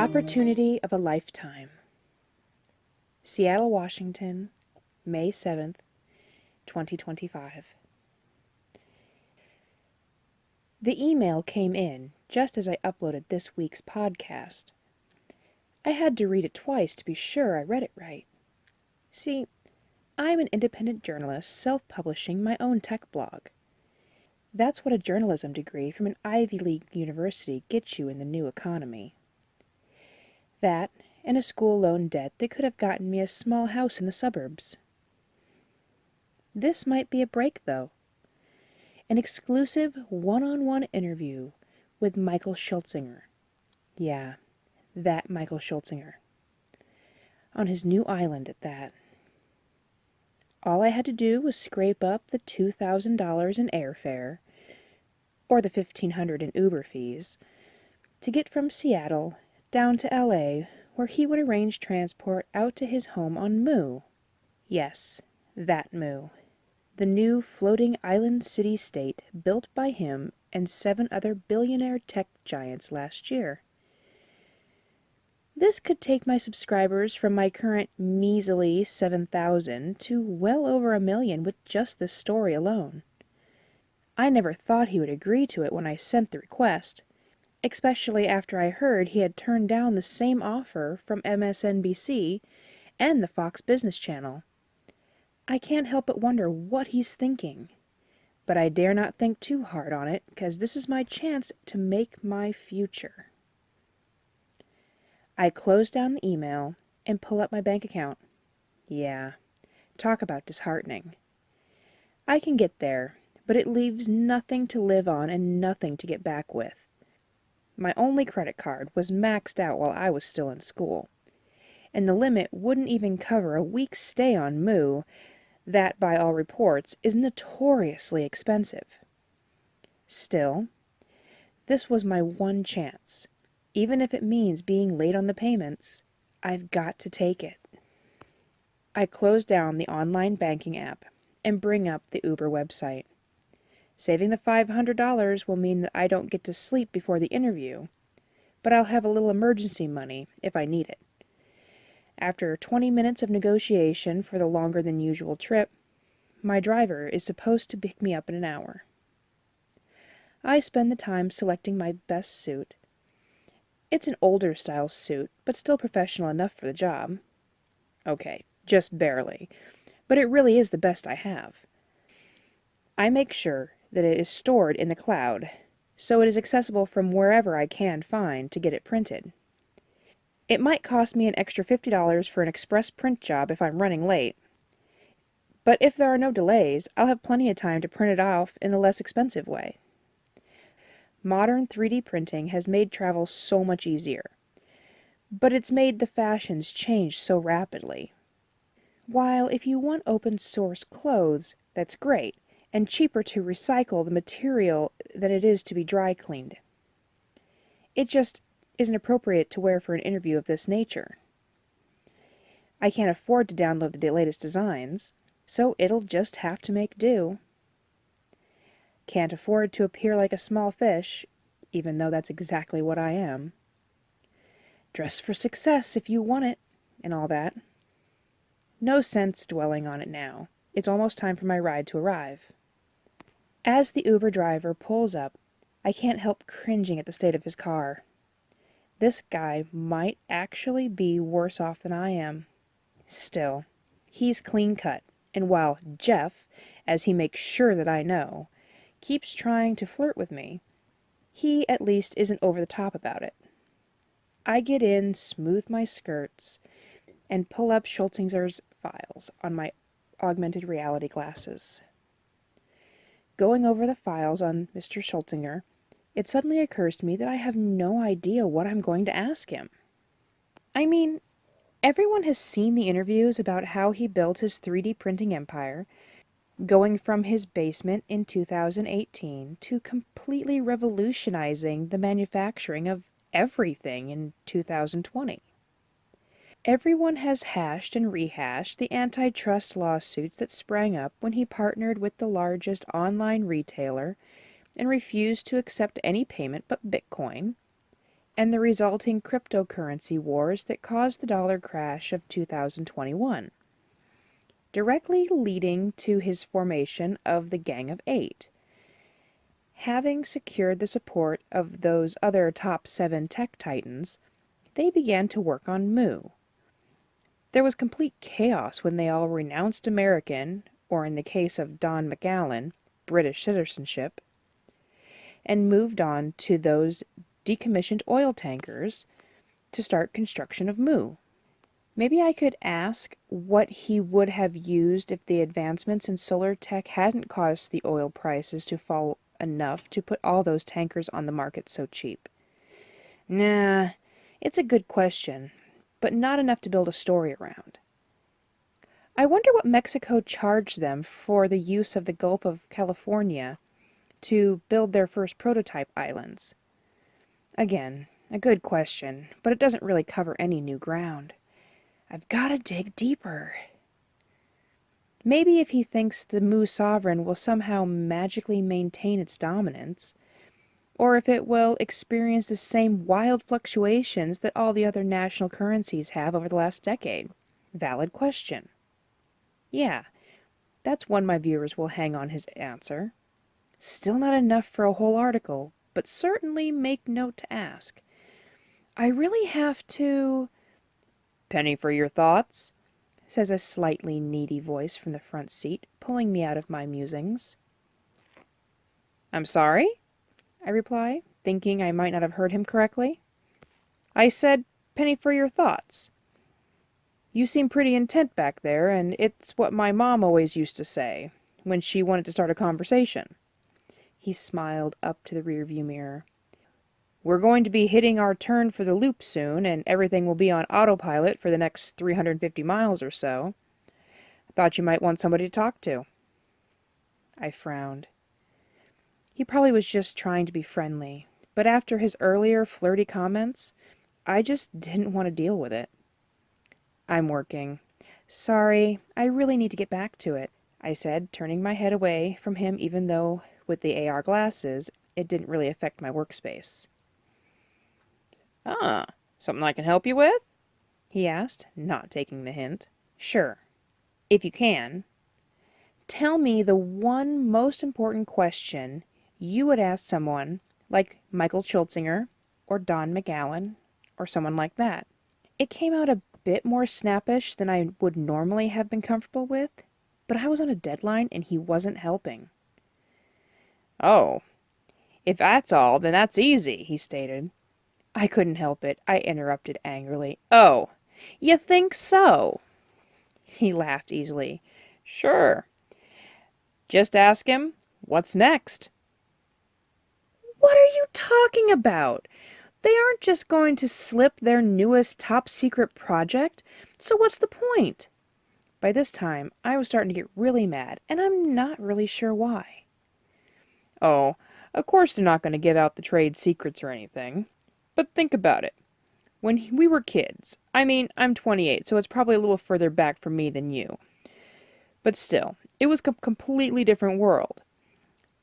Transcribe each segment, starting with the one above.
Opportunity of a Lifetime. Seattle, Washington, May 7th, 2025. The email came in just as I uploaded this week's podcast. I had to read it twice to be sure I read it right. See, I'm an independent journalist self-publishing my own tech blog. That's what a journalism degree from an Ivy League university gets you in the new economy. That, and a school loan debt that could have gotten me a small house in the suburbs. This might be a break, though. An exclusive one-on-one interview with Michael Schultzinger. Yeah, that Michael Schultzinger. On his new island at that. All I had to do was scrape up the $2,000 in airfare, or the $1,500 in Uber fees, to get from Seattle down to L.A., where he would arrange transport out to his home on Mu. Yes, that Mu. The new floating island city-state built by him and 7 other billionaire tech giants last year. This could take my subscribers from my current measly 7,000 to well over 1 million with just this story alone. I never thought he would agree to it when I sent the request, especially after I heard he had turned down the same offer from MSNBC and the Fox Business Channel. I can't help but wonder what he's thinking, but I dare not think too hard on it, because this is my chance to make my future. I close down the email and pull up my bank account. Yeah, talk about disheartening. I can get there, but it leaves nothing to live on and nothing to get back with. My only credit card was maxed out while I was still in school, and the limit wouldn't even cover a week's stay on Mu, that, by all reports, is notoriously expensive. Still, this was my one chance. Even if it means being late on the payments, I've got to take it. I close down the online banking app and bring up the Uber website. Saving the $500 will mean that I don't get to sleep before the interview, but I'll have a little emergency money if I need it. After 20 minutes of negotiation for the longer than usual trip, my driver is supposed to pick me up in an hour. I spend the time selecting my best suit. It's an older style suit, but still professional enough for the job. Okay, just barely, but it really is the best I have. I make sure that it is stored in the cloud, so it is accessible from wherever I can find to get it printed. It might cost me an extra $50 for an express print job if I'm running late, but if there are no delays, I'll have plenty of time to print it off in a less expensive way. Modern 3D printing has made travel so much easier, but it's made the fashions change so rapidly. While if you want open source clothes, that's great, and cheaper to recycle the material than it is to be dry cleaned. It just isn't appropriate to wear for an interview of this nature. I can't afford to download the latest designs, so it'll just have to make do. Can't afford to appear like a small fish, even though that's exactly what I am. Dress for success if you want it, and all that. No sense dwelling on it now. It's almost time for my ride to arrive. As the Uber driver pulls up, I can't help cringing at the state of his car. This guy might actually be worse off than I am. Still, he's clean cut, and while Jeff, as he makes sure that I know, keeps trying to flirt with me, he at least isn't over the top about it. I get in, smooth my skirts, and pull up Schultzinger's files on my augmented reality glasses. Going over the files on Mr. Schultzinger, it suddenly occurs to me that I have no idea what I'm going to ask him. I mean, everyone has seen the interviews about how he built his 3D printing empire, going from his basement in 2018 to completely revolutionizing the manufacturing of everything in 2020. Everyone has hashed and rehashed the antitrust lawsuits that sprang up when he partnered with the largest online retailer and refused to accept any payment but Bitcoin, and the resulting cryptocurrency wars that caused the dollar crash of 2021, directly leading to his formation of the Gang of Eight. Having secured the support of those other top 7 tech titans, they began to work on Moo. There was complete chaos when they all renounced American, or in the case of Don McGowan, British citizenship, and moved on to those decommissioned oil tankers to start construction of Moo. Maybe I could ask what he would have used if the advancements in solar tech hadn't caused the oil prices to fall enough to put all those tankers on the market so cheap. Nah, it's a good question, but not enough to build a story around. I wonder what Mexico charged them for the use of the Gulf of California to build their first prototype islands. Again, a good question, but it doesn't really cover any new ground. I've got to dig deeper. Maybe if he thinks the Moo sovereign will somehow magically maintain its dominance, or if it will experience the same wild fluctuations that all the other national currencies have over the last decade. Valid question. Yeah, that's one my viewers will hang on his answer. Still not enough for a whole article, but certainly make note to ask. I really have to... Penny for your thoughts, says a slightly needy voice from the front seat, pulling me out of my musings. I'm sorry? I reply, thinking I might not have heard him correctly. I said, penny for your thoughts. You seem pretty intent back there, and it's what my mom always used to say when she wanted to start a conversation. He smiled up to the rearview mirror. We're going to be hitting our turn for the loop soon, and everything will be on autopilot for the next 350 miles or so. I thought you might want somebody to talk to. I frowned. He probably was just trying to be friendly, but after his earlier flirty comments, I just didn't want to deal with it. I'm working. Sorry, I really need to get back to it, I said, turning my head away from him even though, with the AR glasses, it didn't really affect my workspace. Ah, something I can help you with? He asked, not taking the hint. Sure, if you can. Tell me the one most important question you would ask someone like Michael Schultzinger or Don McGowan or someone like that. It came out a bit more snappish than I would normally have been comfortable with, but I was on a deadline and he wasn't helping. Oh, if that's all, then that's easy, he stated. I couldn't help it. I interrupted angrily. Oh, you think so? He laughed easily. Sure. Just ask him, what's next? What are you talking about? They aren't just going to slip their newest top-secret project, so what's the point? By this time, I was starting to get really mad, and I'm not really sure why. Oh, of course they're not going to give out the trade secrets or anything. But think about it. When we were kids, I mean, I'm 28, so it's probably a little further back for me than you. But still, it was a completely different world.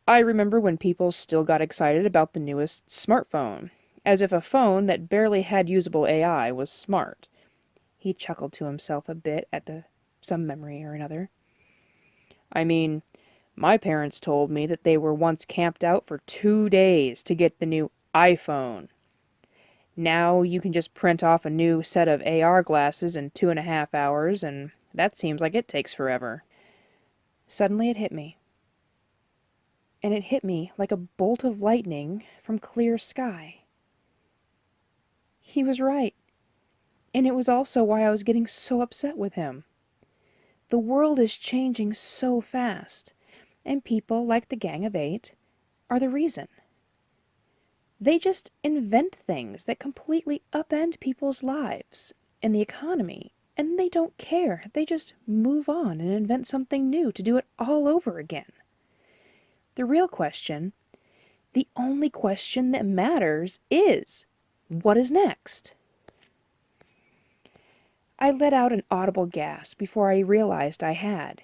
I remember when people still got excited about the newest smartphone, as if a phone that barely had usable AI was smart. He chuckled to himself a bit at some memory or another. I mean, my parents told me that they were once camped out for 2 days to get the new iPhone. Now you can just print off a new set of AR glasses in 2.5 hours, and that seems like it takes forever. Suddenly it hit me. And it hit me like a bolt of lightning from clear sky. He was right. And it was also why I was getting so upset with him. The world is changing so fast, and people like the Gang of Eight are the reason. They just invent things that completely upend people's lives and the economy, and they don't care. They just move on and invent something new to do it all over again. The real question, the only question that matters is, what is next? I let out an audible gasp before I realized I had.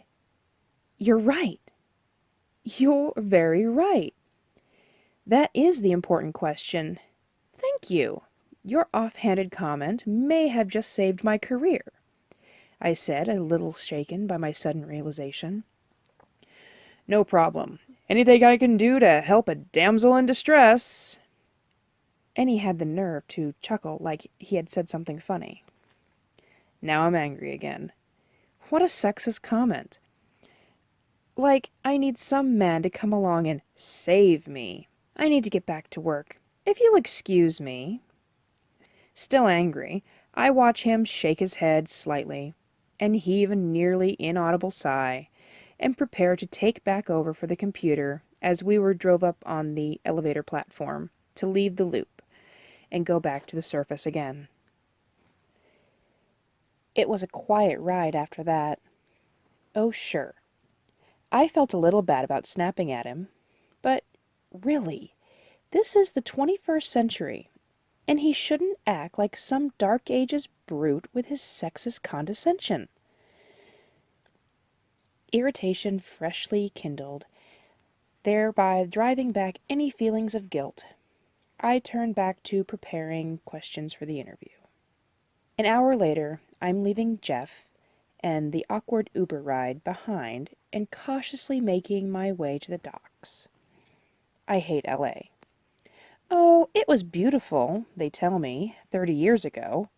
You're right. You're very right. That is the important question. Thank you. Your offhanded comment may have just saved my career, I said, a little shaken by my sudden realization. No problem. Anything I can do to help a damsel in distress. And he had the nerve to chuckle like he had said something funny. Now I'm angry again. What a sexist comment. Like I need some man to come along and save me. I need to get back to work. If you'll excuse me. Still angry, I watch him shake his head slightly, and heave a nearly inaudible sigh, and prepare to take back over for the computer as we were drove up on the elevator platform to leave the loop and go back to the surface again. It was a quiet ride after that. Oh, sure. I felt a little bad about snapping at him, but really, this is the 21st century, and he shouldn't act like some Dark Ages brute with his sexist condescension. Irritation freshly kindled, thereby driving back any feelings of guilt, I turned back to preparing questions for the interview. An hour later, I'm leaving Jeff and the awkward Uber ride behind and cautiously making my way to the docks. I hate L.A. Oh, it was beautiful, they tell me, 30 years ago.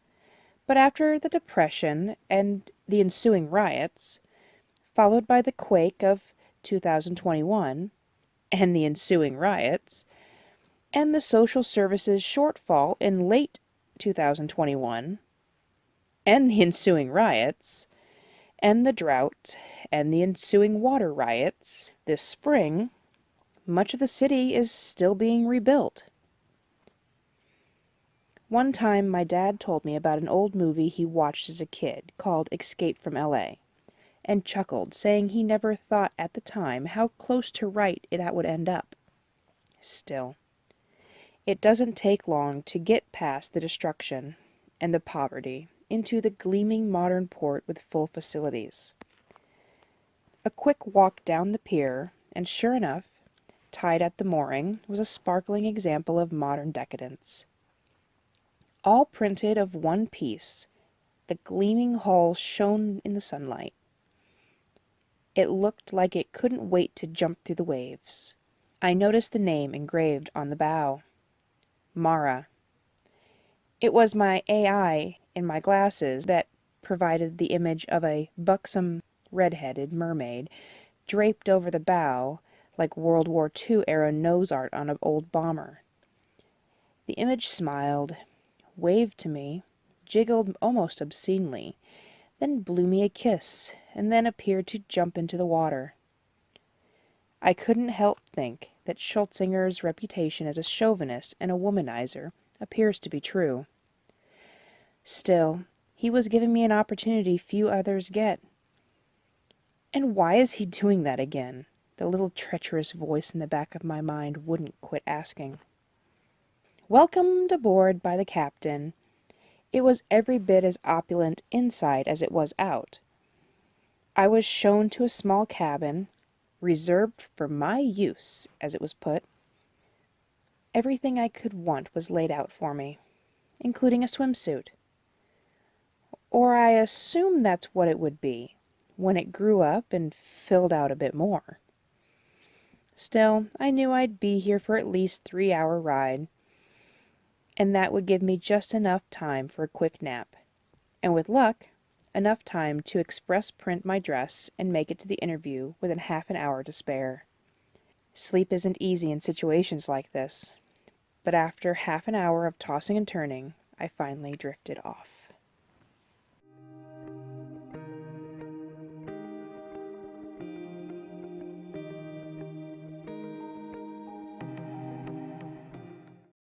But after the Depression and the ensuing riots, followed by the quake of 2021, and the ensuing riots, and the social services shortfall in late 2021, and the ensuing riots, and the drought, and the ensuing water riots, this spring, much of the city is still being rebuilt. One time my dad told me about an old movie he watched as a kid called Escape from L.A., and chuckled, saying he never thought at the time how close to right that would end up. Still, it doesn't take long to get past the destruction and the poverty into the gleaming modern port with full facilities. A quick walk down the pier, and sure enough, tied at the mooring, was a sparkling example of modern decadence. All printed of one piece, the gleaming hull shone in the sunlight. It looked like it couldn't wait to jump through the waves. I noticed the name engraved on the bow. Mara. It was my AI in my glasses that provided the image of a buxom, red-headed mermaid draped over the bow like World War II era nose art on an old bomber. The image smiled, waved to me, jiggled almost obscenely, then blew me a kiss, and then appeared to jump into the water. I couldn't help think that Schultzinger's reputation as a chauvinist and a womanizer appears to be true. Still, he was giving me an opportunity few others get. And why is he doing that again? The little treacherous voice in the back of my mind wouldn't quit asking. Welcomed aboard by the captain, it was every bit as opulent inside as it was out. I was shown to a small cabin, reserved for my use, as it was put. Everything I could want was laid out for me, including a swimsuit. Or I assumed that's what it would be, when it grew up and filled out a bit more. Still, I knew I'd be here for at least 3-hour ride, and that would give me just enough time for a quick nap, and with luck, enough time to express print my dress and make it to the interview within half an hour to spare. Sleep isn't easy in situations like this, but after half an hour of tossing and turning, I finally drifted off.